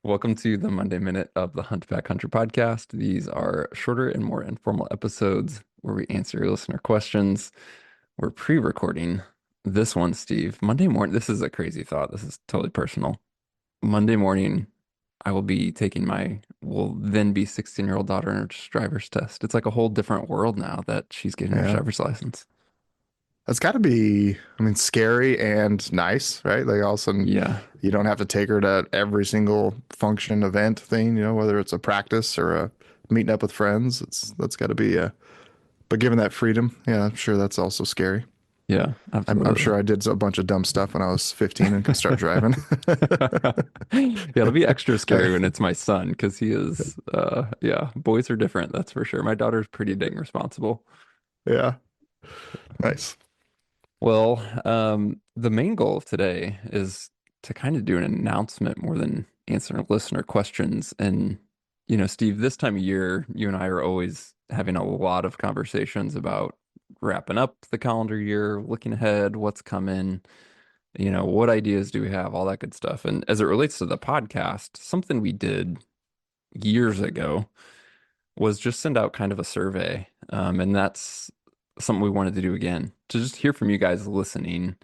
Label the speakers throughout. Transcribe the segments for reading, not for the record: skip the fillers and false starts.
Speaker 1: Welcome to the Monday Minute of the Huntback Hunter podcast. These are shorter and more informal episodes where we answer your listener questions. We're pre-recording this one, Steve. Monday morning, this is a crazy thought. This is totally personal. Monday morning, I will be taking will then be 16-year-old daughter in her driver's test. It's like a whole different world now that she's getting her
Speaker 2: Yeah.
Speaker 1: driver's license.
Speaker 2: That's got to be, scary and nice, right? Like all of a sudden
Speaker 1: Yeah.
Speaker 2: you don't have to take her to every single function event thing, whether it's a practice or a meeting up with friends. That's got to be but given that freedom, yeah, I'm sure that's also scary.
Speaker 1: Yeah,
Speaker 2: I'm
Speaker 1: absolutely.
Speaker 2: sure I did a bunch of dumb stuff when I was 15 and could start driving.
Speaker 1: Yeah, it'll be extra
Speaker 2: I-
Speaker 1: scary when it's my son because he is yeah, boys are different, that's for sure. My daughter's pretty dang responsible.
Speaker 2: yeah, nice.
Speaker 1: Well, the main goal of today is to kind of do an announcement more than answering listener questions. And, Steve, this time of year, you and I are always having a lot of conversations about wrapping up the calendar year, looking ahead, what's coming, what ideas do we have, all that good stuff. And as it relates to the podcast, something we did years ago was just send out kind of a survey. And that's something we wanted to do again to just hear from you guys listening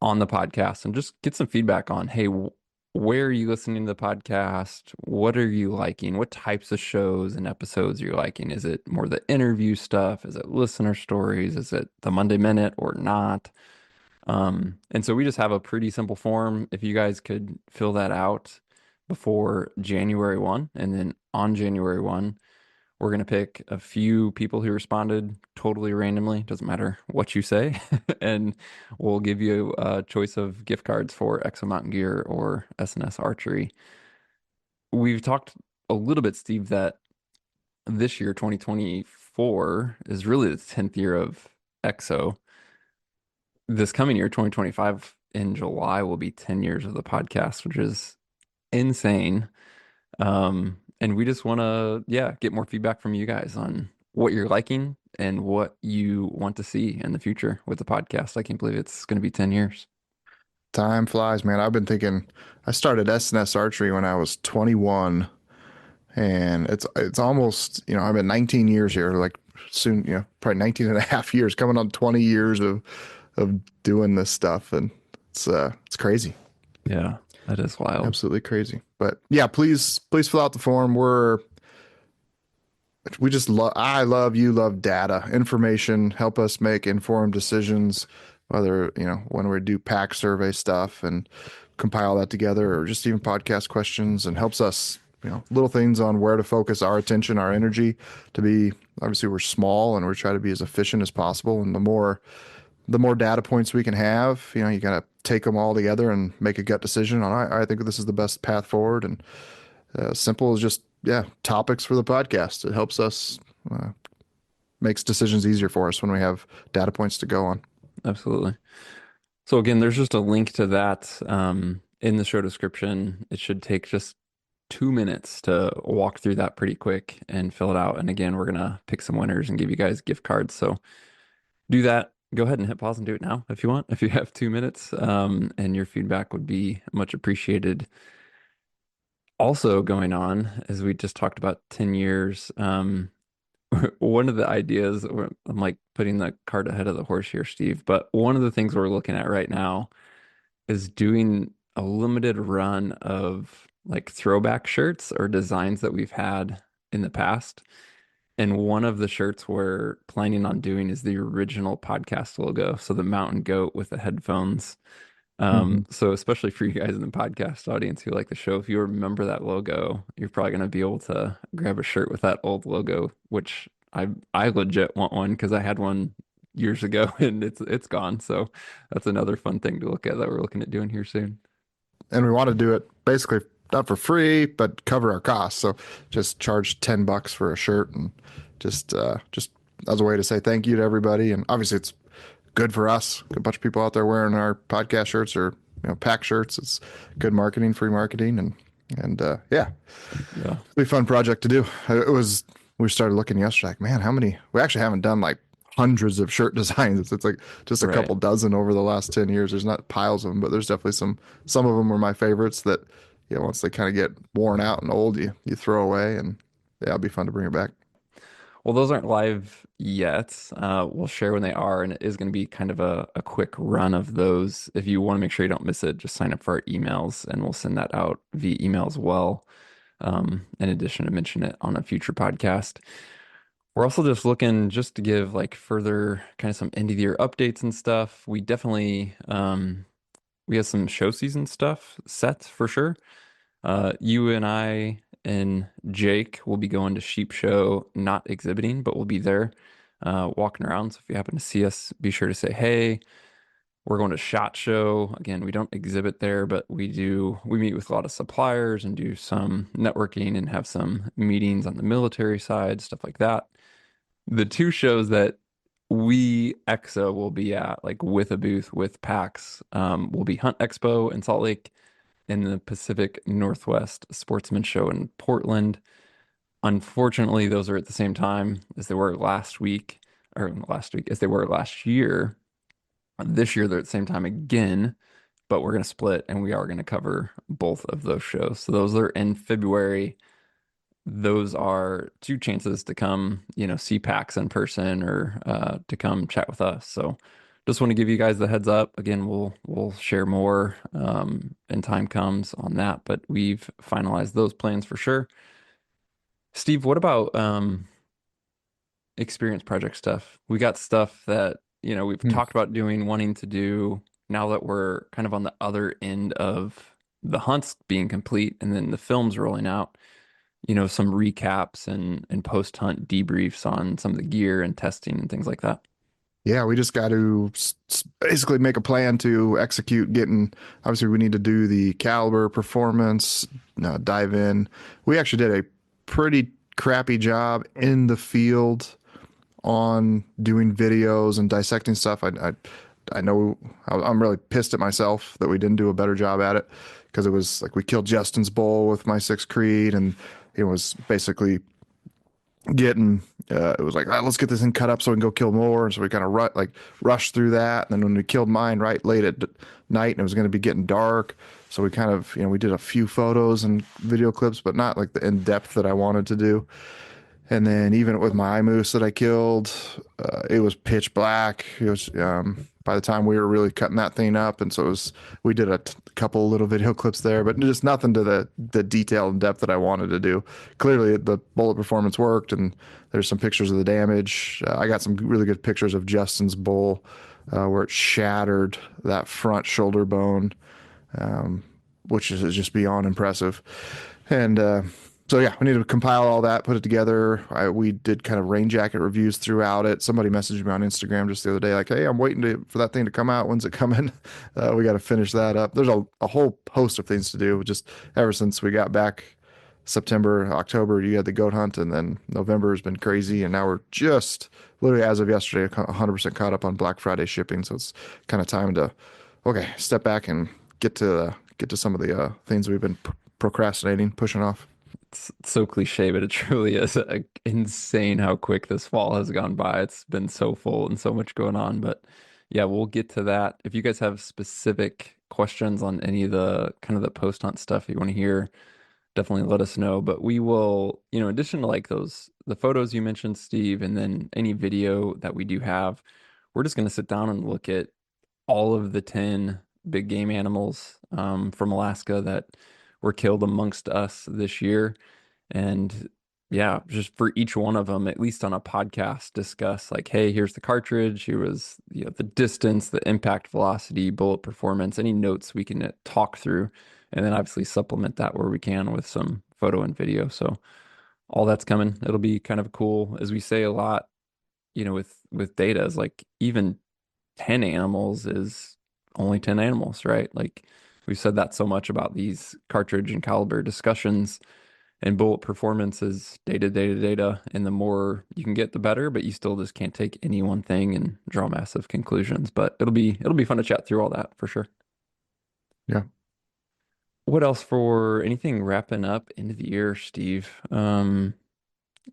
Speaker 1: on the podcast and just get some feedback on, hey, where are you listening to the podcast? What are you liking? What types of shows and episodes are you liking? Is it more the interview stuff? Is it listener stories? Is it the Monday Minute or not? And so we just have a pretty simple form. If you guys could fill that out before January 1, and then on January 1, we're going to pick a few people who responded totally randomly. Doesn't matter what you say. And we'll give you a choice of gift cards for Exo Mtn Gear or S&S Archery. We've talked a little bit, Steve, that this year, 2024, is really the 10th year of Exo. This coming year, 2025, in July, will be 10 years of the podcast, which is insane. And we just want to, yeah, get more feedback from you guys on what you're liking and what you want to see in the future with the podcast. I can't believe it's going to be 10 years.
Speaker 2: Time flies, man. I've been thinking I started S&S Archery when I was 21. And it's almost, I've been 19 years here, like soon, probably 19 and a half years, coming on 20 years of doing this stuff. And it's crazy.
Speaker 1: Yeah, that is wild.
Speaker 2: Absolutely crazy. But yeah, please fill out the form. We just love, I love, you love data, information, help us make informed decisions, whether, when we do pack survey stuff and compile that together, or just even podcast questions, and helps us, little things on where to focus our attention, our energy to be. Obviously we're small and we're trying to be as efficient as possible. And the more data points we can have, you gotta take them all together and make a gut decision on, I think this is the best path forward. And simple as just, yeah, topics for the podcast. It helps us, makes decisions easier for us when we have data points to go on.
Speaker 1: Absolutely. So again, there's just a link to that in the show description. It should take just 2 minutes to walk through that pretty quick and fill it out. And again, we're gonna pick some winners and give you guys gift cards. So do that. Go ahead and hit pause and do it now if you want, if you have 2 minutes. And your feedback would be much appreciated. Also going on, as we just talked about 10 years, one of the ideas, I'm like putting the cart ahead of the horse here, Steve, but one of the things we're looking at right now is doing a limited run of like throwback shirts or designs that we've had in the past. And one of the shirts we're planning on doing is the original podcast logo. So the mountain goat with the headphones.
Speaker 2: Hmm.
Speaker 1: So especially for you guys in the podcast audience who like the show, if you remember that logo, you're probably going to be able to grab a shirt with that old logo, which I legit want one because I had one years ago and it's gone. So that's another fun thing to look at that we're looking at doing here soon.
Speaker 2: And we want to do it basically not for free, but cover our costs. So just charge $10 for a shirt, and just as a way to say thank you to everybody. And obviously it's good for us. A bunch of people out there wearing our podcast shirts or, pack shirts. It's good marketing, free marketing. And yeah,
Speaker 1: Yeah.
Speaker 2: it'll be a fun project to do. We started looking yesterday, like, man, how many, we actually haven't done like hundreds of shirt designs. It's like just a
Speaker 1: Right.
Speaker 2: couple dozen over the last 10 years. There's not piles of them, but there's definitely some of them were my favorites that yeah, once they kind of get worn out and old, you throw away, and yeah, it'll be fun to bring it back.
Speaker 1: Well, those aren't live yet. We'll share when they are, and it is going to be kind of a quick run of those. If you want to make sure you don't miss it, just sign up for our emails, and we'll send that out via email as well. In addition to mention it on a future podcast. We're also just looking just to give like further kind of some end of the year updates and stuff. We definitely we have some show season stuff set for sure. You and I and Jake will be going to Sheep Show, not exhibiting, but we'll be there walking around. So if you happen to see us, be sure to say hey. We're going to SHOT Show. Again, we don't exhibit there, but we meet with a lot of suppliers and do some networking and have some meetings on the military side, stuff like that. The two shows that we EXO will be at, like with a booth with PAX, will be Hunt Expo in Salt Lake and the Pacific Northwest Sportsman Show in Portland. Unfortunately, those are at the same time as they were last week, or last week, as they were last year. This year, they're at the same time again, but we're going to split and we are going to cover both of those shows. So those are in February. Those are two chances to come, see PAX in person or to come chat with us. So just want to give you guys the heads up. Again, we'll share more and time comes on that, but we've finalized those plans for sure. Steve, what about experience project stuff? We got stuff that, we've
Speaker 2: Hmm.
Speaker 1: talked about doing, wanting to do now that we're kind of on the other end of the hunts being complete and then the films rolling out, some recaps and post-hunt debriefs on some of the gear and testing and things like that.
Speaker 2: Yeah, we just got to basically make a plan to execute getting. Obviously, we need to do the caliber performance, dive in. We actually did a pretty crappy job in the field on doing videos and dissecting stuff. I know I'm really pissed at myself that we didn't do a better job at it because it was like we killed Justin's bull with my six Creed, and it was basically getting it was like, let's get this thing cut up so we can go kill more. And so we kind of rushed through that. And then when we killed mine right late at night and it was going to be getting dark, so we kind of we did a few photos and video clips, but not like the in depth that I wanted to do. And then even with my moose that I killed, it was pitch black. It was by the time we were really cutting that thing up, and so it was. We did a couple little video clips there, but just nothing to the detail and depth that I wanted to do. Clearly, the bullet performance worked, and there's some pictures of the damage. I got some really good pictures of Justin's bull where it shattered that front shoulder bone, um, which is just beyond impressive. And so yeah, we need to compile all that, put it together. We did kind of rain jacket reviews throughout it. Somebody messaged me on Instagram just the other day, like, "Hey, I'm waiting for that thing to come out. When's it coming?" We got to finish that up. There's a whole host of things to do. Just ever since we got back, September, October, you had the goat hunt, and then November has been crazy, and now we're just literally as of yesterday, 100% caught up on Black Friday shipping. So it's kind of time to step back and get to some of the things we've been procrastinating, pushing off.
Speaker 1: It's so cliche, but it truly is insane how quick this fall has gone by. It's been so full and so much going on. But yeah, we'll get to that. If you guys have specific questions on any of the kind of the post hunt stuff you want to hear, definitely let us know. But we will, in addition to like the photos you mentioned, Steve, and then any video that we do have, we're just going to sit down and look at all of the 10 big game animals from Alaska that were killed amongst us this year. And yeah, just for each one of them, at least on a podcast, discuss like, hey, here's the cartridge, here was the distance, the impact velocity, bullet performance, any notes we can talk through, and then obviously supplement that where we can with some photo and video. So all that's coming. It'll be kind of cool, as we say a lot, with data is like even 10 animals is only 10 animals, right? Like we've said that so much about these cartridge and caliber discussions, and bullet performance is data, data, data. And the more you can get, the better, but you still just can't take any one thing and draw massive conclusions. But it'll be fun to chat through all that for sure.
Speaker 2: Yeah.
Speaker 1: What else for anything wrapping up into the year, Steve?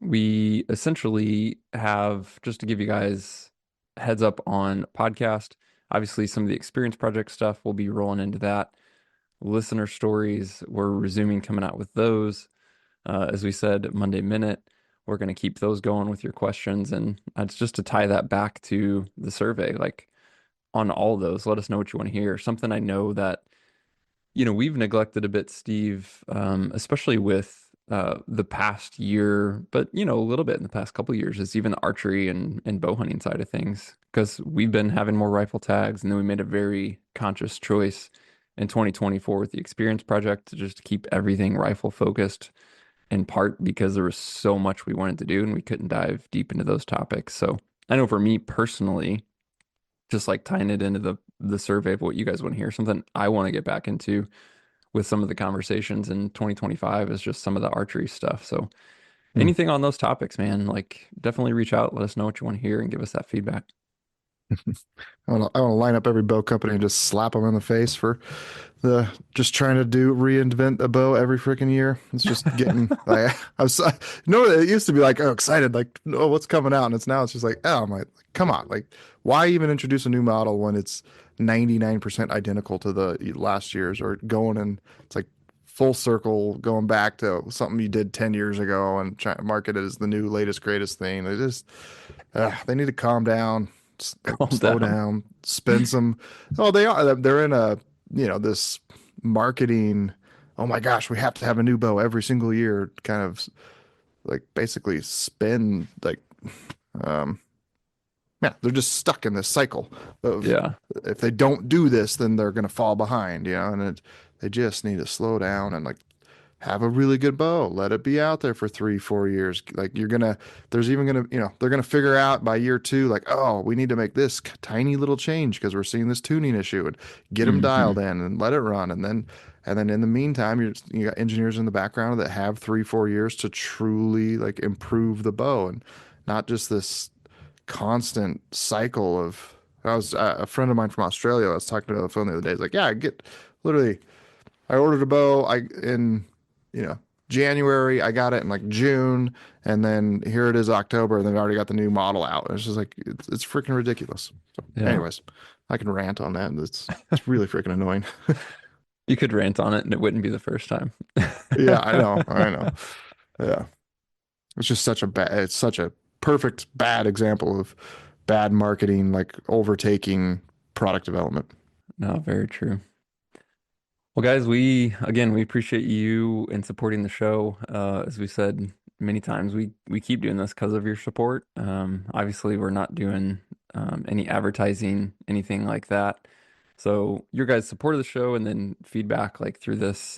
Speaker 1: We essentially have, just to give you guys a heads up on podcast, obviously some of the experience project stuff will be rolling into that. listener stories. We're resuming coming out with those. As we said, Monday Minute, we're going to keep those going with your questions. And it's just to tie that back to the survey, like on all of those, let us know what you want to hear. Something I know that we've neglected a bit, Steve, especially with the past year, but a little bit in the past couple of years, is even the archery and bow hunting side of things. Because we've been having more rifle tags, and then we made a very conscious choice in 2024 with the Experience Project to just keep everything rifle focused, in part because there was so much we wanted to do and we couldn't dive deep into those topics. So I know for me personally, just like tying it into the survey of what you guys want to hear, something I want to get back into with some of the conversations in 2025 is just some of the archery stuff. So
Speaker 2: Hmm.
Speaker 1: anything on those topics, man, like definitely reach out, let us know what you want to hear and give us that feedback.
Speaker 2: I want to line up every bow company and just slap them in the face for the just trying to do reinvent a bow every freaking year. It's just getting like it used to be like, oh, excited, like, oh, what's coming out, and it's just like, oh my, come on, like, why even introduce a new model when it's 99% identical to the last year's, or going, and it's like full circle going back to something you did 10 years ago and trying to market it as the new latest greatest thing. They just they need to calm down, like
Speaker 1: Calm
Speaker 2: slow
Speaker 1: down.
Speaker 2: down, spend some. Oh, they are. They're in a this marketing. Oh my gosh, we have to have a new bow every single year. Kind of like basically spend like um yeah, they're just stuck in this cycle of
Speaker 1: Yeah.
Speaker 2: if they don't do this, then they're gonna fall behind. And they just need to slow down and like have a really good bow. Let it be out there for 3, 4 years. Like there's even gonna, they're gonna figure out by year two, like, oh, we need to make this tiny little change because we're seeing this tuning issue, and get them
Speaker 1: Hmm.
Speaker 2: dialed in and let it run. And then in the meantime, you got engineers in the background that have 3, 4 years to truly like improve the bow, and not just this constant cycle of. I was a friend of mine from Australia. I was talking to on the phone the other day. He's like, yeah, I get literally I ordered a bow in you know January. I got it in like June, and then here it is October, and they've already got the new model out. It's just like it's freaking ridiculous. So,
Speaker 1: Yeah.
Speaker 2: anyways, I can rant on that. It's really freaking annoying.
Speaker 1: You could rant on it and it wouldn't be the first time.
Speaker 2: Yeah, I know. Yeah, it's such a perfect bad example of bad marketing, like overtaking product development.
Speaker 1: No, very true. Well, guys, we appreciate you in supporting the show. As we said many times, we keep doing this because of your support. Obviously, we're not doing any advertising, anything like that. So your guys' support of the show and then feedback like through this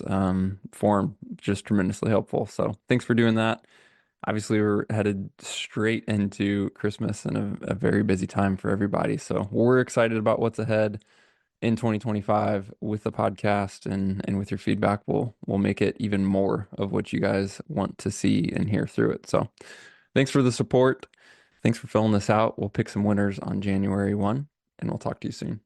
Speaker 1: forum, just tremendously helpful. So thanks for doing that. Obviously, we're headed straight into Christmas and a very busy time for everybody. So we're excited about what's ahead in 2025 with the podcast and with your feedback. We'll make it even more of what you guys want to see and hear through it. So thanks for the support. Thanks for filling this out. We'll pick some winners on January 1, and we'll talk to you soon.